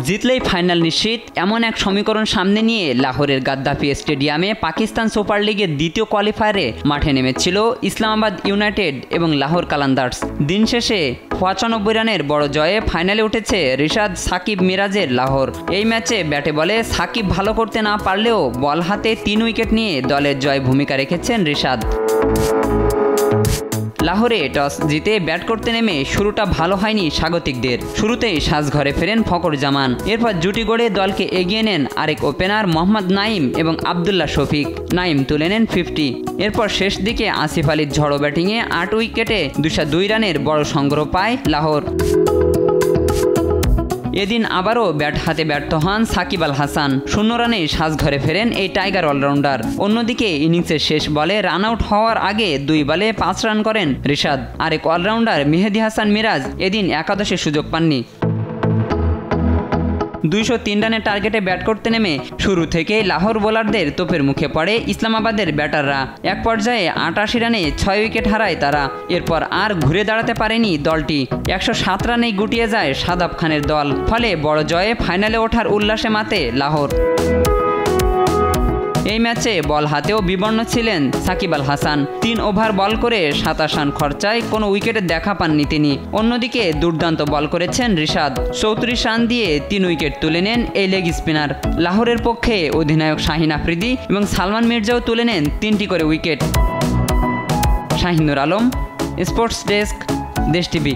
জিতলেই final নিশ্চিত এমন এক সমীকরণ সামনে নিয়ে লাহোরের গাদ্দাফি স্টেডিয়ামে পাকিস্তান সুপার লিগের দ্বিতীয় কোয়ালিফায়ারে মাঠে নেমেছিল ইসলামাবাদ ইউনাইটেড এবং লাহোর কালান্দার্স। দিন শেষে ৯৫ রানের বড় জয়ে ফাইনালে উঠেছে রিশাদ সাকিব মিরাজের লাহোর। এই ম্যাচে ব্যাটে বলে সাকিব ভালো করতে না পারলেও বল হাতে ৩ উইকেট নিয়ে দলের জয় ভূমিকা রেখেছেন রিশাদ। লাহোরে টস জিতে ব্যাট করতে নেমে শুরুটা ভালো হয়নি স্বাগতিকদের। শুরুতেই সাজঘরে ফেরেন ফকর জামান, এরপর জুটি গড়ে দলকে এগিয়ে নেন আরেক ওপেনার মোহাম্মদ নাইম এবং আবদুল্লাহ শফিক। নাইম তুলে নেন 50। এরপর শেষ দিকে আসিফ আলীর ঝড়ো ব্যাটিংয়ে ৮ উইকেটে ২০২ রানের বড় সংগ্রহ পায় লাহোর। এদিন আবারও ব্যাট হাতে ব্যর্থ হন সাকিব আল হাসান। ০ রানে সাজঘরে ফেরেন এই টাইগার অলরাউন্ডার। অন্যদিকে ইনিংসের শেষ বলে রান আউট হওয়ার আগে ২ বলে ৫ রান করেন রিশাদ। আরেক অলরাউন্ডার মেহেদী হাসান মিরাজ এদিন একাদশে সুযোগ পাননি। ২০৩ রানের টার্গেটে ব্যাট করতে নেমে শুরু থেকেই লাহোর বোলারদের তোপের মুখে পড়ে ইসলামাবাদের ব্যাটাররা। এক পর্যায়ে ৮৮ রানে ৬ উইকেট হারায় তারা। এরপর আর ঘুরে দাঁড়াতে পারেনি দলটি। ১০৭ রানেই গুটিয়ে যায় শাদাব খানের দল। ফলে বড় জয়ে ফাইনালে ওঠার উল্লাসে মাতে লাহোর। এই ম্যাচে বল হাতেও বিবর্ণ ছিলেন সাকিব আল হাসান। ৩ ওভার বল করে ২৭ রান খরচায় কোনো উইকেটের দেখা পাননি তিনি। অন্যদিকে দুর্দান্ত বল করেছেন রিশাদ। ৩৪ রান দিয়ে ৩ উইকেট তুলে নেন এই লেগ স্পিনার। লাহোরের পক্ষে অধিনায়ক শাহিন আফ্রিদি এবং সালমান মির্জাও তুলে নেন ৩টি করে wicket. Shahinur Alam, sports desk, দেশ টিভি।